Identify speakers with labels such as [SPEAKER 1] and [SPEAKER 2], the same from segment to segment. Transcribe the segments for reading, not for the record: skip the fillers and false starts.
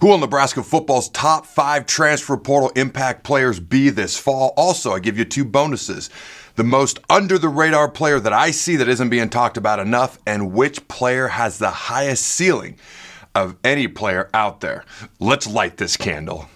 [SPEAKER 1] Who will Nebraska football's top 5 transfer portal impact players be this fall? Also, I give you 2 bonuses. The most under-the-radar player that I see that isn't being talked about enough, and which player has the highest ceiling of any player out there. Let's light this candle.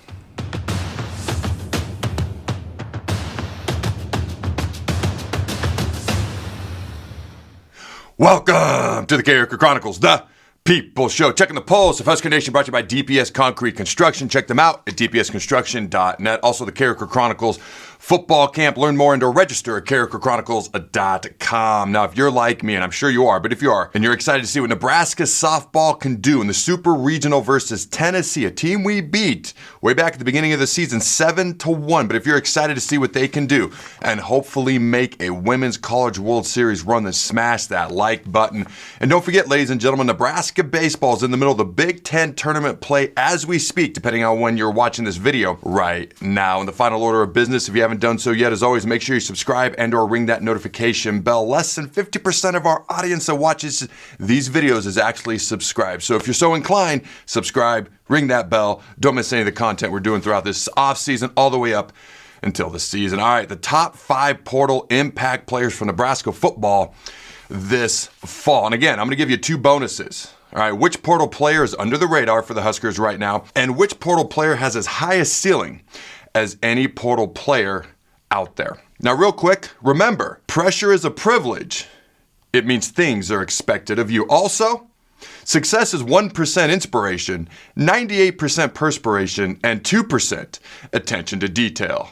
[SPEAKER 1] Welcome to the Carriker Chronicles, the People Show. Checking the polls of Husker Nation, brought to you by DPS Concrete Construction. Check them out at dpsconstruction.net. Also, the Carriker Chronicles Football Camp. Learn more and to register at carrikerchronicles.com. Now, if you're like me, and I'm sure you are, but if you are, and you're excited to see what Nebraska Softball can do in the Super Regional versus Tennessee, a team we beat way back at the beginning of the season, 7-1. But if you're excited to see what they can do and hopefully make a Women's College World Series run, then smash that like button. And don't forget, ladies and gentlemen, Nebraska baseball is in the middle of the Big 10 tournament play as we speak, depending on when you're watching this video right now. In the final order of business, if you haven't done so yet, as always, make sure you subscribe and or ring that notification bell. Less than 50% of our audience that watches these videos is actually subscribed. So if you're so inclined, subscribe, ring that bell. Don't miss any of the content we're doing throughout this off season all the way up until the season. All right, the top 5 portal impact players for Nebraska football this fall. And again, I'm going to give you 2 bonuses. All right, which portal player is under the radar for the Huskers right now, and which portal player has as high a ceiling as any portal player out there. Now, real quick, remember, pressure is a privilege. It means things are expected of you. Also, success is 1% inspiration, 98% perspiration, and 2% attention to detail.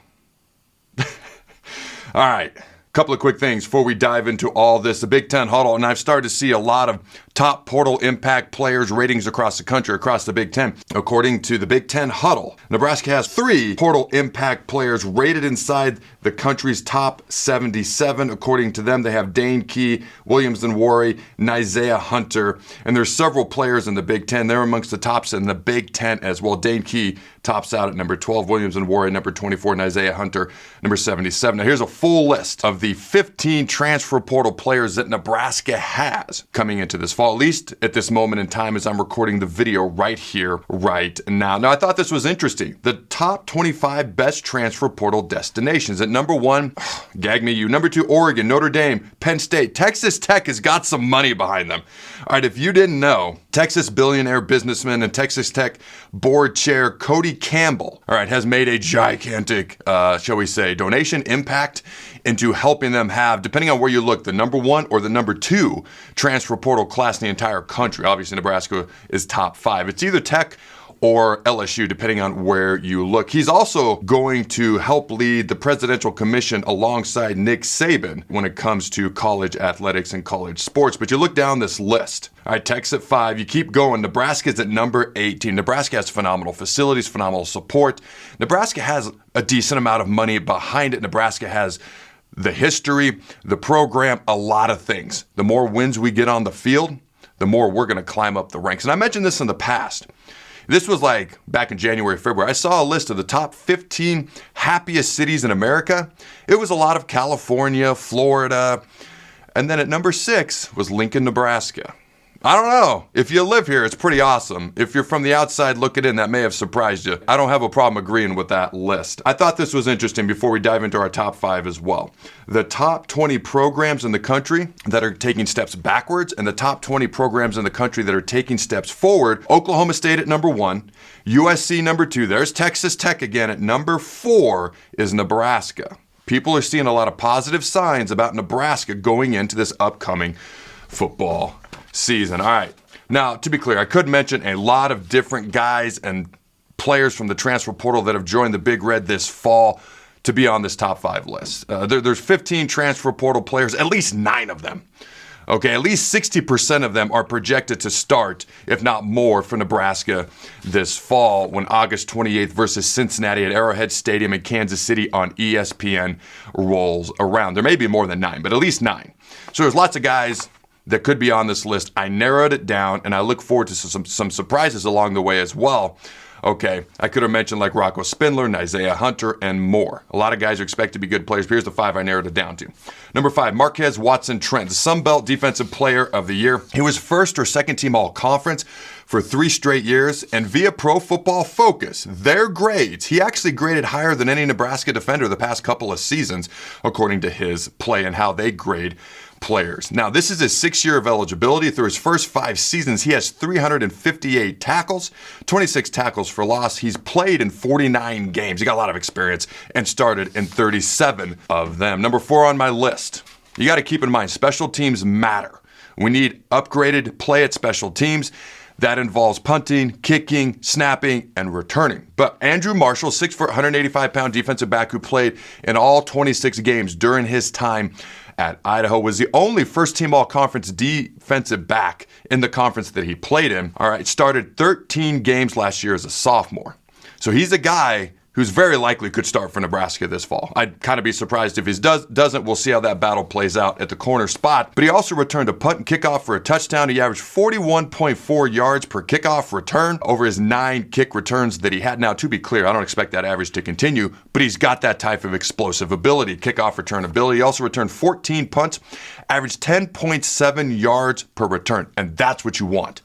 [SPEAKER 1] All right. Couple of quick things before we dive into all this. The Big 10 huddle, and I've started to see a lot of top portal impact players ratings across the country, across the Big 10. According to the Big 10 huddle, Nebraska has 3 portal impact players rated inside the country's top 77. According to them, they have Dane Key, Williams Nwaneri, Isaiah Hunter, and there's several players in the Big 10. They're amongst the tops in the Big 10 as well. Dane Key tops out at number 12, Williams Nwaneri number 24, and Isaiah Hunter number 77. Now here's a full list of the 15 transfer portal players that Nebraska has coming into this fall, at least at this moment in time as I'm recording the video right here, right now. Now, I thought this was interesting. The top 25 best transfer portal destinations. At number 1, gag me you. Number 2, Oregon, Notre Dame, Penn State. Texas Tech has got some money behind them. All right, if you didn't know, Texas billionaire businessman and Texas Tech board chair Cody Campbell, all right, has made a gigantic, shall we say, donation impact into helping them have, depending on where you look, the number 1 or the number 2 transfer portal class in the entire country. Obviously, Nebraska is top 5. It's either Tech or LSU, depending on where you look. He's also going to help lead the presidential commission alongside Nick Saban when it comes to college athletics and college sports. But you look down this list. All right, Tech's at 5. You keep going. Nebraska's at number 18. Nebraska has phenomenal facilities, phenomenal support. Nebraska has a decent amount of money behind it. Nebraska has the history, the program, a lot of things. The more wins we get on the field, the more we're going to climb up the ranks. And I mentioned this in the past. This was like back in January, February. I saw a list of the top 15 happiest cities in America. It was a lot of California, Florida, and then at number 6 was Lincoln, Nebraska. I don't know. If you live here, it's pretty awesome. If you're from the outside looking in, that may have surprised you. I don't have a problem agreeing with that list. I thought this was interesting before we dive into our top 5 as well. The top 20 programs in the country that are taking steps backwards and the top 20 programs in the country that are taking steps forward. Oklahoma State at number 1, USC number 2. There's Texas Tech again. At number 4 is Nebraska. People are seeing a lot of positive signs about Nebraska going into this upcoming football season. All right. Now, to be clear, I could mention a lot of different guys and players from the transfer portal that have joined the Big Red this fall to be on this top 5 list. There's 15 transfer portal players, at least 9 of them. Okay, at least 60% of them are projected to start, if not more, for Nebraska this fall when August 28th versus Cincinnati at Arrowhead Stadium in Kansas City on ESPN rolls around. There may be more than 9, but at least 9. So there's lots of guys that could be on this list. I narrowed it down, and I look forward to some surprises along the way as well. Okay, I could have mentioned like Rocco Spindler, Isaiah Hunter, and more. A lot of guys are expected to be good players, but here's the 5 I narrowed it down to. Number 5, Marquez Watson-Trent, the Sun Belt Defensive Player of the Year. He was first or second team All-Conference for 3 straight years, and via Pro Football Focus, their grades, he actually graded higher than any Nebraska defender the past couple of seasons, according to his play and how they grade players. Now, this is his 6th year of eligibility. Through his first 5 seasons, he has 358 tackles, 26 tackles for loss. He's played in 49 games. He got a lot of experience and started in 37 of them. Number 4 on my list. You got to keep in mind, special teams matter. We need upgraded play at special teams. That involves punting, kicking, snapping, and returning. But Andrew Marshall, 6 foot, 185-pound defensive back who played in all 26 games during his time at Idaho, was the only first-team all-conference defensive back in the conference that he played in. All right, started 13 games last year as a sophomore. So he's a guy who's very likely could start for Nebraska this fall. I'd kind of be surprised if he doesn't. We'll see how that battle plays out at the corner spot. But he also returned a punt and kickoff for a touchdown. He averaged 41.4 yards per kickoff return over his 9 kick returns that he had. Now, to be clear, I don't expect that average to continue, but he's got that type of explosive ability, kickoff return ability. He also returned 14 punts, averaged 10.7 yards per return, and that's what you want.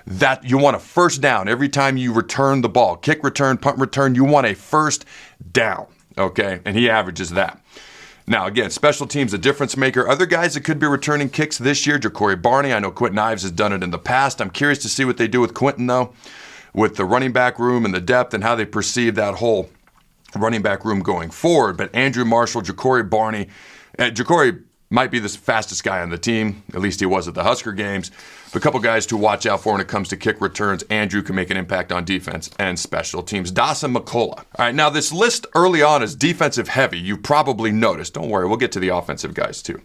[SPEAKER 1] That you want a first down every time you return the ball. Kick return, punt return, you want a first down, okay? And he averages that. Now, again, special teams, a difference maker. Other guys that could be returning kicks this year, Ja'Cory Barney. I know Quentin Ives has done it in the past. I'm curious to see what they do with Quentin, though, with the running back room and the depth and how they perceive that whole running back room going forward. But Andrew Marshall, Ja'Cory Barney, Ja'Cory might be the fastest guy on the team. At least he was at the Husker games. A couple guys to watch out for when it comes to kick returns. Andrew can make an impact on defense and special teams. Dasan McCullough. All right, now this list early on is defensive heavy. You've probably noticed. Don't worry, we'll get to the offensive guys too.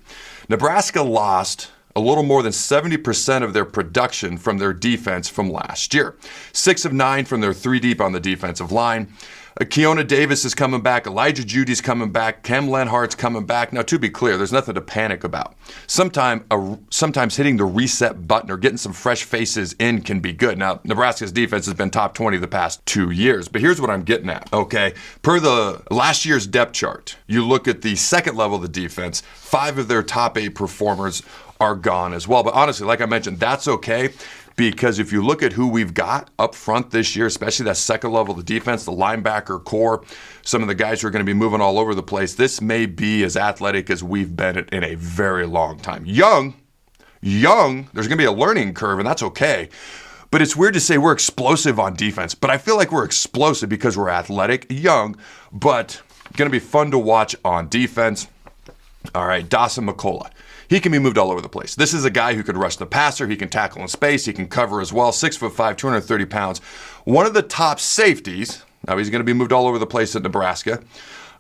[SPEAKER 1] Nebraska lost a little more than 70% of their production from their defense from last year. 6 of 9 from their 3 deep on the defensive line. Keona Davis is coming back. Elijah Judy's coming back. Cam Lenhart's coming back. Now, to be clear, there's nothing to panic about. Sometimes hitting the reset button or getting some fresh faces in can be good. Now, Nebraska's defense has been top 20 the past 2 years. But here's what I'm getting at, okay? Per the last year's depth chart, you look at the second level of the defense, 5 of their top 8 performers are gone as well. But honestly, like I mentioned, that's okay. Because if you look at who we've got up front this year, especially that second level of the defense, the linebacker core, some of the guys who are going to be moving all over the place, this may be as athletic as we've been in a very long time. Young, there's going to be a learning curve, and that's okay. But it's weird to say we're explosive on defense. But I feel like we're explosive because we're athletic, young, but going to be fun to watch on defense. All right, Dasan McCullough. He can be moved all over the place. This is a guy who could rush the passer. He can tackle in space. He can cover as well. 6'5", 230 pounds. One of the top safeties. Now he's going to be moved all over the place at Nebraska.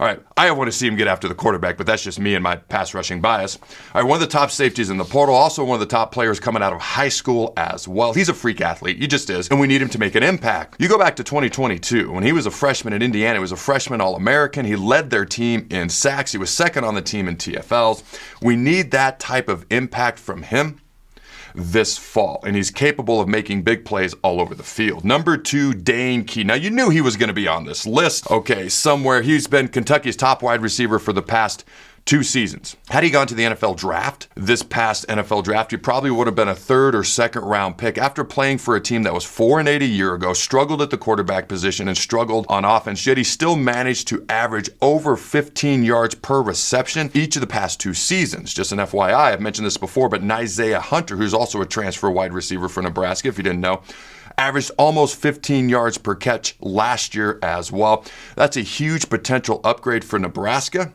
[SPEAKER 1] All right, I want to see him get after the quarterback, but that's just me and my pass rushing bias. All right, one of the top safeties in the portal, also one of the top players coming out of high school as well. He's a freak athlete, he just is, and we need him to make an impact. You go back to 2022, when he was a freshman at Indiana, he was a freshman All-American. He led their team in sacks. He was second on the team in TFLs. We need that type of impact from him this fall, and he's capable of making big plays all over the field. Number 2, Dane Key. Now, you knew he was going to be on this list. Okay, somewhere. He's been Kentucky's top wide receiver for the past 2 seasons. Had he gone to the NFL draft, this past NFL draft, he probably would have been a 3rd or 2nd round pick after playing for a team that was 4-8 a year ago, struggled at the quarterback position and struggled on offense, yet he still managed to average over 15 yards per reception each of the past 2 seasons. Just an FYI, I've mentioned this before, but Isaiah Hunter, who's also a transfer wide receiver for Nebraska, if you didn't know, averaged almost 15 yards per catch last year as well. That's a huge potential upgrade for Nebraska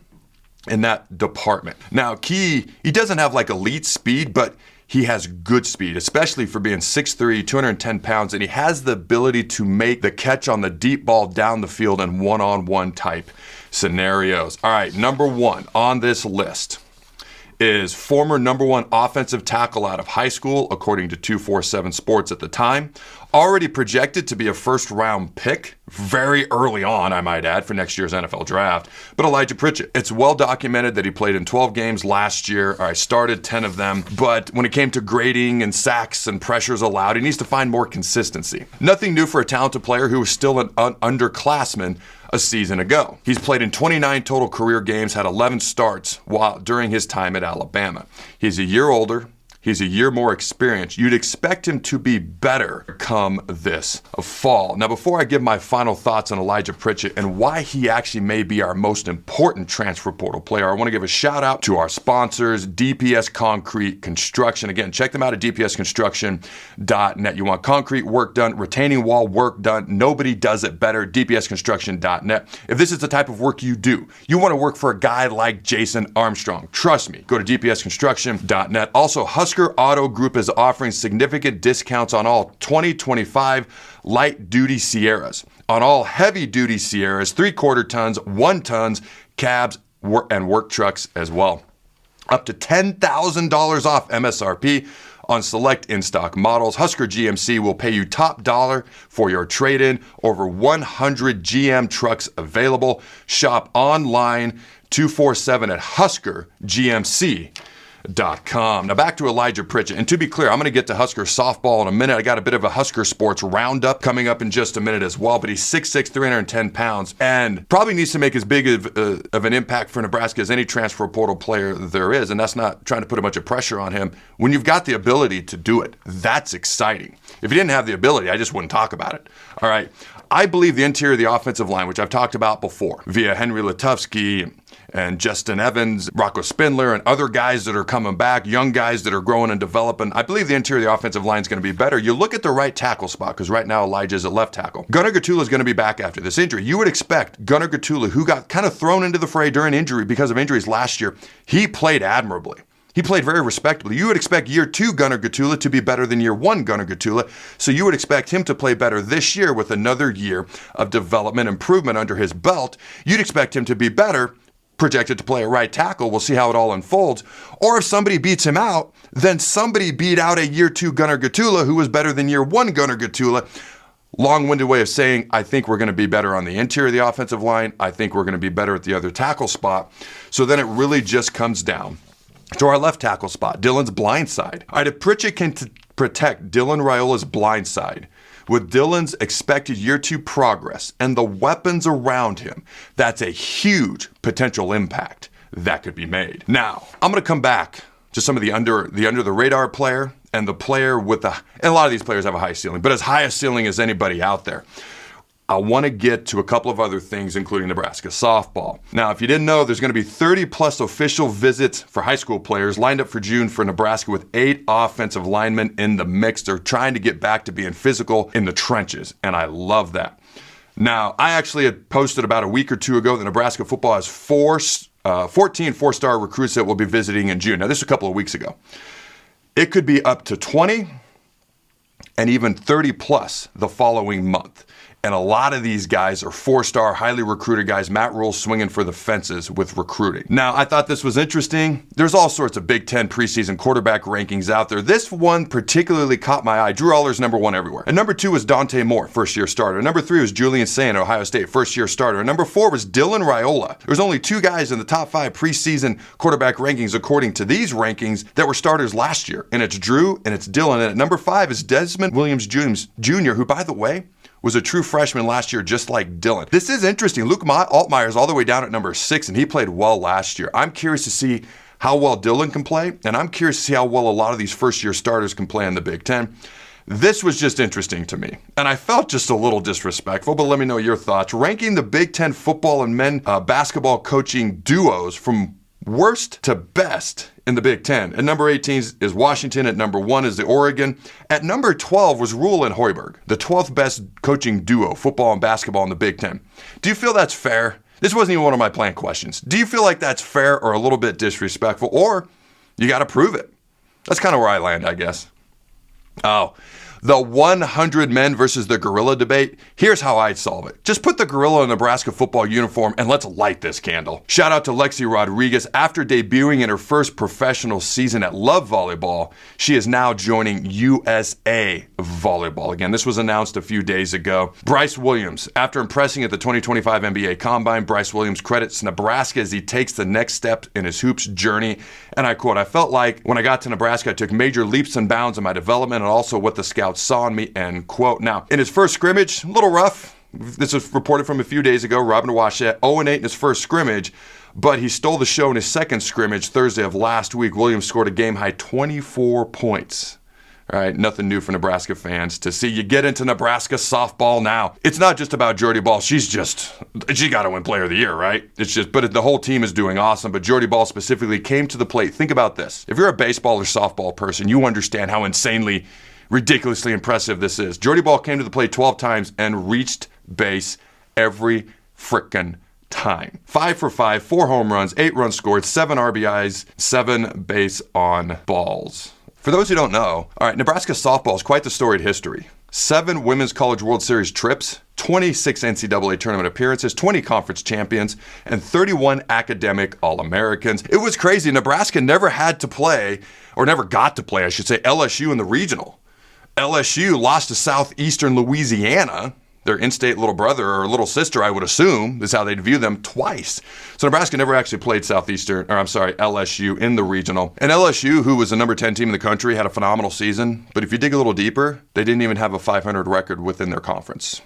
[SPEAKER 1] in that department. Now, Key, he doesn't have like elite speed, but he has good speed, especially for being 6'3", 210 pounds, and he has the ability to make the catch on the deep ball down the field in one-on-one type scenarios. All right, number 1 on this list is former number 1 offensive tackle out of high school, according to 247 Sports at the time. Already projected to be a first-round pick very early on, I might add, for next year's NFL draft. But Elijah Pritchett, it's well documented that he played in 12 games last year. I started 10 of them. But when it came to grading and sacks and pressures allowed, he needs to find more consistency. Nothing new for a talented player who was still an underclassman a season ago. He's played in 29 total career games, had 11 starts during his time at Alabama. He's a year older. He's a year more experienced. You'd expect him to be better come this fall. Now, before I give my final thoughts on Elijah Pritchett and why he actually may be our most important transfer portal player, I want to give a shout out to our sponsors, DPS Concrete Construction. Again, check them out at dpsconstruction.net. You want concrete work done, retaining wall work done. Nobody does it better. dpsconstruction.net. If this is the type of work you do, you want to work for a guy like Jason Armstrong. Trust me, go to dpsconstruction.net. Also, Husker Auto Group is offering significant discounts on all 2025 light-duty Sierras, on all heavy-duty Sierras, 3/4 tons, 1 tons, cabs, and work trucks as well. Up to $10,000 off MSRP on select in-stock models. Husker GMC will pay you top dollar for your trade-in. Over 100 GM trucks available. Shop online 247 at huskergmc.com. Now back to Elijah Pritchett. And to be clear, I'm going to get to Husker softball in a minute. I got a bit of a Husker sports roundup coming up in just a minute as well. But he's 6'6", 310 pounds, and probably needs to make as big of an impact for Nebraska as any transfer portal player there is. And that's not trying to put a bunch of pressure on him. When you've got the ability to do it, that's exciting. If he didn't have the ability, I just wouldn't talk about it. All right. I believe the interior of the offensive line, which I've talked about before, via Henry Letufsky and Justin Evans, Rocco Spindler, and other guys that are coming back, young guys that are growing and developing. I believe the interior of the offensive line is going to be better. You look at the right tackle spot, because right now Elijah is at left tackle. Gunnar Gatula is going to be back after this injury. You would expect Gunnar Gatula, who got kind of thrown into the fray during injury because of injuries last year, he played admirably. He played very respectably. You would expect year 2 Gunnar Gatula to be better than year 1 Gunnar Gatula. So you would expect him to play better this year with another year of development improvement under his belt. You'd expect him to be better, projected to play a right tackle. We'll see how it all unfolds. Or if somebody beats him out, then somebody beat out a year 2 Gunnar Gatula who was better than year 1 Gunnar Gatula. Long-winded way of saying, I think we're going to be better on the interior of the offensive line. I think we're going to be better at the other tackle spot. So then it really just comes down to our left tackle spot, Dylan's blind side. All right, if Pritchett can protect Dylan Raiola's blind side with Dylan's expected year 2 progress and the weapons around him, that's a huge potential impact that could be made. Now, I'm going to come back to some of the under the radar player and the player with and a lot of these players have a high ceiling, but as high a ceiling as anybody out there. I want to get to a couple of other things, including Nebraska softball. Now, if you didn't know, there's going to be 30-plus official visits for high school players lined up for June for Nebraska with 8 offensive linemen in the mix. They're trying to get back to being physical in the trenches, and I love that. Now, I actually had posted about a week or 2 ago that Nebraska football has 14 four-star recruits that will be visiting in June. Now, this is a couple of weeks ago. It could be up to 20 and even 30-plus the following month. And a lot of these guys are 4-star, highly recruited guys. Matt Rule's swinging for the fences with recruiting. Now, I thought this was interesting. There's all sorts of Big 10 preseason quarterback rankings out there. This one particularly caught my eye. Drew Aller's number 1 everywhere. And number 2 was Dante Moore, first-year starter. Number 3 was Julian Sayin, Ohio State, first-year starter. And number 4 was Dylan Raiola. There's only 2 guys in the top 5 preseason quarterback rankings, according to these rankings, that were starters last year. And it's Drew and it's Dylan. And at number 5 is Desmond Williams Jr., who, by the way, was a true freshman last year, just like Dylan. This is interesting. Luke Altmaier's all the way down at number 6, and he played well last year. I'm curious to see how well Dylan can play, and I'm curious to see how well a lot of these first-year starters can play in the Big 10. This was just interesting to me, and I felt just a little disrespectful, but let me know your thoughts. Ranking the Big 10 football and men basketball coaching duos from worst to best in the Big 10. At number 18 is Washington. At number 1 is the Oregon. At number 12 was Rule and Hoiberg, the 12th best coaching duo, football and basketball in the Big 10. Do you feel that's fair? This wasn't even one of my planned questions. Do you feel like that's fair or a little bit disrespectful? Or you got to prove it? That's kind of where I land, I guess. Oh, The 100 men versus the gorilla debate. Here's how I'd solve it. Just put the gorilla in the Nebraska football uniform and let's light this candle. Shout out to Lexi Rodriguez. After debuting in her first professional season at Love Volleyball, she is now joining USA Volleyball. Again, this was announced a few days ago. Brice Williams. After impressing at the 2025 NBA Combine, Brice Williams credits Nebraska as he takes the next step in his hoops journey. And I quote, "I felt like when I got to Nebraska, I took major leaps and bounds in my development and also what the scouts saw in me," end quote. Now, in his first scrimmage, a little rough. This was reported from a few days ago. Robin Washett, 0-8 in his first scrimmage, but he stole the show in his second scrimmage Thursday of last week. Williams scored a game-high 24 points. All right, nothing new for Nebraska fans to see. You get into Nebraska softball now. It's not just about Jordyn Bahl. She got to win Player of the Year, right? But the whole team is doing awesome. But Jordyn Bahl specifically came to the plate. Think about this. If you're a baseball or softball person, you understand how insanely, ridiculously impressive this is. Jordyn Bahl came to the plate 12 times and reached base every frickin' time. 5 for 5, 4 home runs, 8 runs scored, 7 RBIs, 7 base on balls. For those who don't know, all right, Nebraska softball is quite the storied history. 7 Women's College World Series trips, 26 NCAA tournament appearances, 20 conference champions, and 31 academic All-Americans. It was crazy. Nebraska never got to play, I should say, LSU in the regional. LSU lost to Southeastern Louisiana, their in-state little brother or little sister, I would assume, is how they'd view them, twice. So Nebraska never actually played LSU in the regional. And LSU, who was the number 10 team in the country, had a phenomenal season. But if you dig a little deeper, they didn't even have a 500 record within their conference.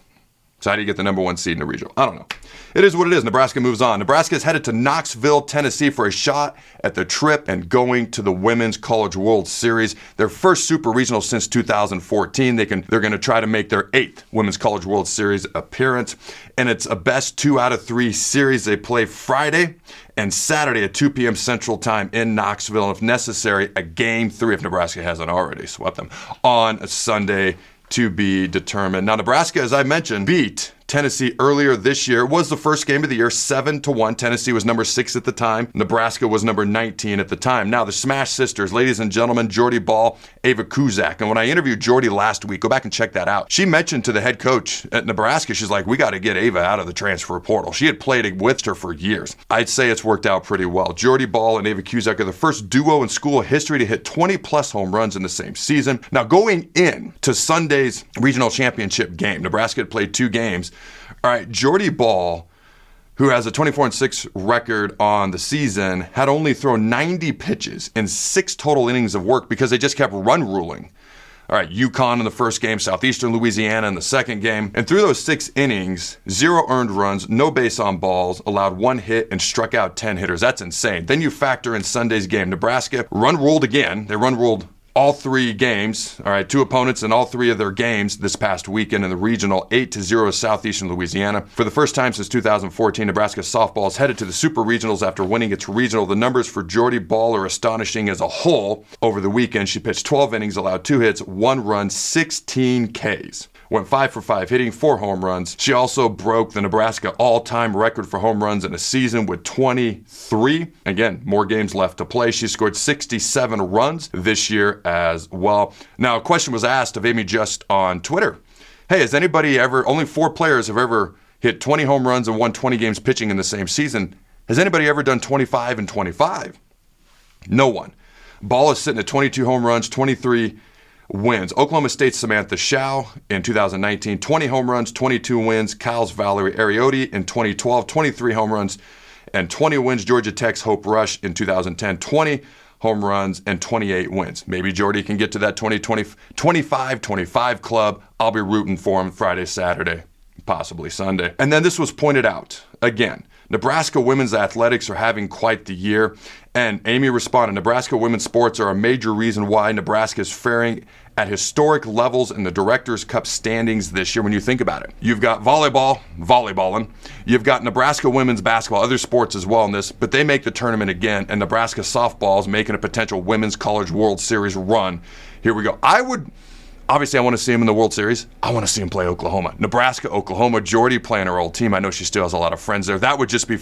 [SPEAKER 1] So how do you get the number 1 seed in the regional? I don't know. It is what it is. Nebraska moves on. Nebraska is headed to Knoxville, Tennessee for a shot at the trip and going to the Women's College World Series. Their first super regional since 2014. They're going to try to make their 8th Women's College World Series appearance. And it's a best 2 out of 3 series. They play Friday and Saturday at 2 p.m. Central Time in Knoxville. And if necessary, a Game 3, if Nebraska hasn't already swept them, on a Sunday to be determined. Now, Nebraska, as I mentioned, beat Tennessee earlier this year. It was the first game of the year, 7-1. Tennessee was number 6 at the time. Nebraska was number 19 at the time. Now, the Smash Sisters, ladies and gentlemen, Jordyn Bahl, Ava Kuszak. And when I interviewed Jordy last week, go back and check that out. She mentioned to the head coach at Nebraska, she's like, we got to get Ava out of the transfer portal. She had played with her for years. I'd say it's worked out pretty well. Jordyn Bahl and Ava Kuszak are the first duo in school history to hit 20-plus home runs in the same season. Now, going in to Sunday's regional championship game, Nebraska had played 2 games. All right, Jordyn Bahl, who has a 24-6 record on the season, had only thrown 90 pitches in 6 total innings of work because they just kept run ruling. All right, UConn in the first game, Southeastern Louisiana in the second game. And through those 6 innings, 0 earned runs, no base on balls, allowed 1 hit, and struck out 10 hitters. That's insane. Then you factor in Sunday's game. Nebraska run ruled again. They run ruled all 3 games, all right, 2 opponents in all 3 of their games this past weekend in the regional, 8-0 Southeastern Louisiana. For the first time since 2014, Nebraska softball is headed to the Super Regionals after winning its regional. The numbers for Jordyn Bahl are astonishing as a whole. Over the weekend, she pitched 12 innings, allowed 2 hits, 1 run, 16 Ks. Went 5 for 5, hitting 4 home runs. She also broke the Nebraska all-time record for home runs in a season with 23. Again, more games left to play. She scored 67 runs this year as well. Now, a question was asked of Amy Just on Twitter. Hey, has anybody ever, only 4 players have ever hit 20 home runs and won 20 games pitching in the same season. Has anybody ever done 25 and 25? No one. Bahl is sitting at 22 home runs, 23 wins. Oklahoma State's Samantha Shao in 2019, 20 home runs, 22 wins. Kyle's Valerie Ariotti in 2012, 23 home runs and 20 wins. Georgia Tech's Hope Rush in 2010, 20 home runs and 28 wins. Maybe Jordy can get to that 25 club. I'll be rooting for him Friday, Saturday, possibly Sunday. And then this was pointed out again. Nebraska women's athletics are having quite the year. And Amy responded, Nebraska women's sports are a major reason why Nebraska is faring at historic levels in the Directors' Cup standings this year when you think about it. You've got volleyballing. You've got Nebraska women's basketball, other sports as well in this, but they make the tournament again, and Nebraska softball is making a potential Women's College World Series run. Here we go. Obviously, I want to see him in the World Series. I want to see him play Oklahoma. Nebraska, Oklahoma, Jordy playing her old team. I know she still has a lot of friends there. That would just be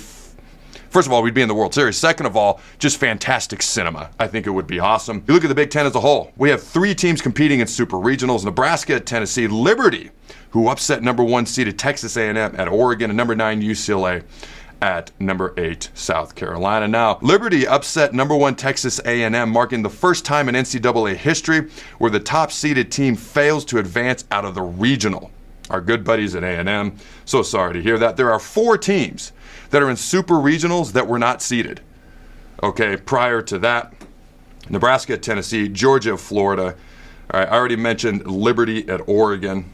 [SPEAKER 1] First of all, we'd be in the World Series. Second of all, just fantastic cinema. I think it would be awesome. You look at the Big Ten as a whole. We have 3 teams competing in super regionals: Nebraska at Tennessee, Liberty, who upset number 1 seeded Texas A&M at Oregon, and number 9 UCLA at number 8 South Carolina. Now, Liberty upset number 1 Texas A&M, marking the first time in NCAA history where the top seeded team fails to advance out of the regional. Our good buddies at A&M, so sorry to hear that. There are 4 teams that are in super regionals that were not seeded. Okay, prior to that, Nebraska at Tennessee, Georgia, Florida. All right, I already mentioned Liberty at Oregon,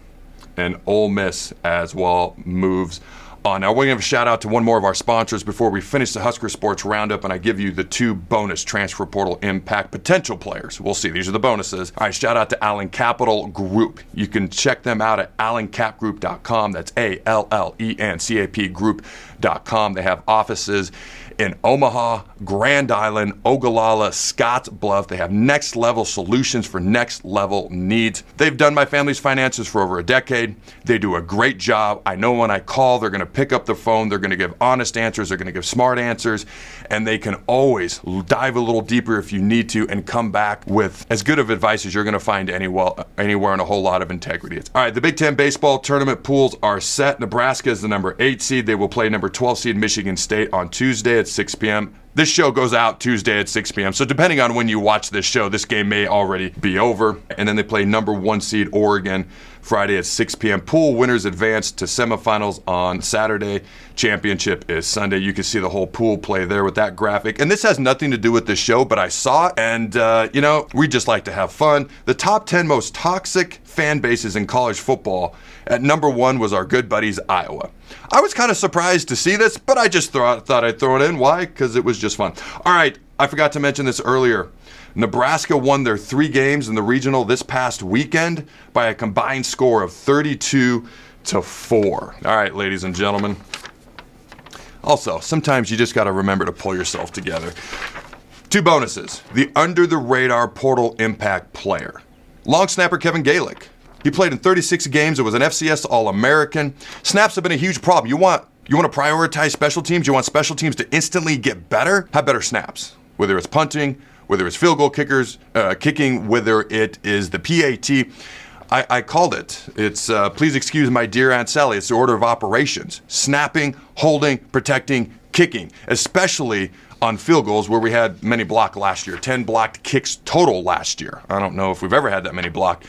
[SPEAKER 1] and Ole Miss as well moves on. Now, we're going to give a shout out to one more of our sponsors before we finish the Husker Sports Roundup, and I give you the 2 bonus transfer portal impact potential players. We'll see. These are the bonuses. All right, shout out to Allen Capital Group. You can check them out at allencapgroup.com. That's ALLENCAP group.com. They have offices in Omaha, Grand Island, Ogallala, Scottsbluff. They have next level solutions for next level needs. They've done my family's finances for over a decade. They do a great job. I know when I call, they're going to pick up the phone. They're going to give honest answers. They're going to give smart answers. And they can always dive a little deeper if you need to and come back with as good of advice as you're going to find anywhere, and a whole lot of integrity. All right, the Big Ten baseball tournament pools are set. Nebraska is the number 8 seed. They will play number 12 seed Michigan State on Tuesday at 6 p.m. This show goes out Tuesday at 6 p.m. So depending on when you watch this show, this game may already be over. And then they play number 1 seed Oregon Friday at 6 p.m. Pool winners advance to semifinals on Saturday. Championship is Sunday. You can see the whole pool play there with that graphic. And this has nothing to do with this show, but I saw it. And, we just like to have fun. The top 10 most toxic fan bases in college football. At number 1 was our good buddies, Iowa. I was kind of surprised to see this, but I just thought I'd throw it in. Why? Because it was just fun. All right, I forgot to mention this earlier. Nebraska won their 3 games in the regional this past weekend by a combined score of 32-4. All right, ladies and gentlemen. Also, sometimes you just got to remember to pull yourself together. 2 bonuses. The under-the-radar portal impact player. Long snapper Kevin Gallic. He played in 36 games. It was an FCS All-American. Snaps have been a huge problem. You want to prioritize special teams? You want special teams to instantly get better? Have better snaps. Whether it's punting, whether it's field goal kicking, whether it is the PAT. I called it. It's, please excuse my dear Aunt Sally, it's the order of operations. Snapping, holding, protecting, kicking, especially on field goals where we had many blocked last year. 10 blocked kicks total last year. I don't know if we've ever had that many blocked.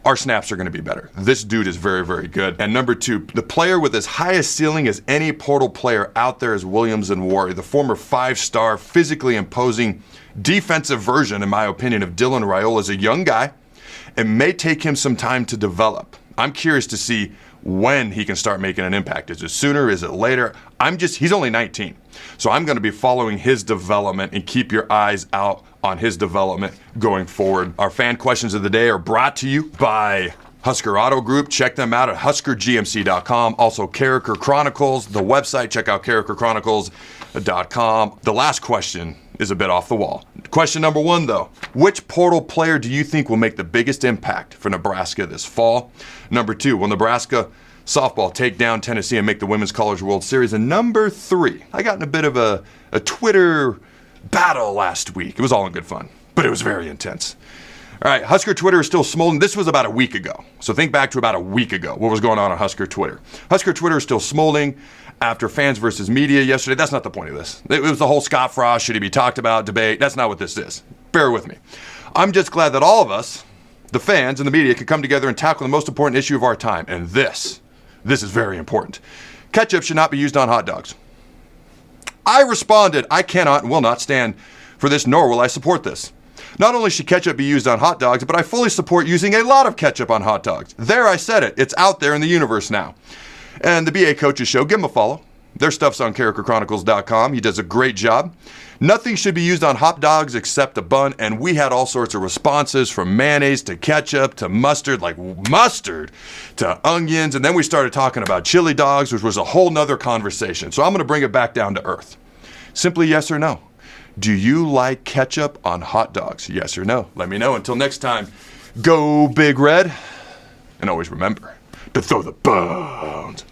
[SPEAKER 1] Our snaps are going to be better. This dude is very, very good. And number 2, the player with as high a ceiling as any portal player out there is Williams Nwaneri, the former 5-star, physically imposing defensive version, in my opinion, of Dylan Raiola. Is a young guy. It may take him some time to develop. I'm curious to see when he can start making an impact. Is it sooner? Is it later? He's only 19. So I'm going to be following his development, and keep your eyes out on his development going forward. Our fan questions of the day are brought to you by Husker Auto Group. Check them out at huskergmc.com. Also, Carriker Chronicles, the website. Check out carrikerchronicles.com. The last question is a bit off the wall. Question number 1, though. Which portal player do you think will make the biggest impact for Nebraska this fall? Number 2, will Nebraska Softball take down Tennessee and make the Women's College World Series? And number 3, I got in a bit of a Twitter battle last week. It was all in good fun, but it was very intense. All right, Husker Twitter is still smoldering. This was about a week ago. So think back to about a week ago. What was going on Husker Twitter? Husker Twitter is still smoldering after fans versus media yesterday. That's not the point of this. It was the whole Scott Frost, should he be talked about, debate. That's not what this is. Bear with me. I'm just glad that all of us, the fans and the media, could come together and tackle the most important issue of our time. And this is very important. Ketchup should not be used on hot dogs. I responded, I cannot and will not stand for this, nor will I support this. Not only should ketchup be used on hot dogs, but I fully support using a lot of ketchup on hot dogs. There, I said it. It's out there in the universe now. And the BA Coaches Show, give him a follow. Their stuff's on carrikerchronicles.com. He does a great job. Nothing should be used on hot dogs except a bun, and we had all sorts of responses from mayonnaise to ketchup to mustard, to onions, and then we started talking about chili dogs, which was a whole nother conversation. So I'm going to bring it back down to earth. Simply yes or no. Do you like ketchup on hot dogs? Yes or no? Let me know. Until next time, go Big Red, and always remember to throw the bones.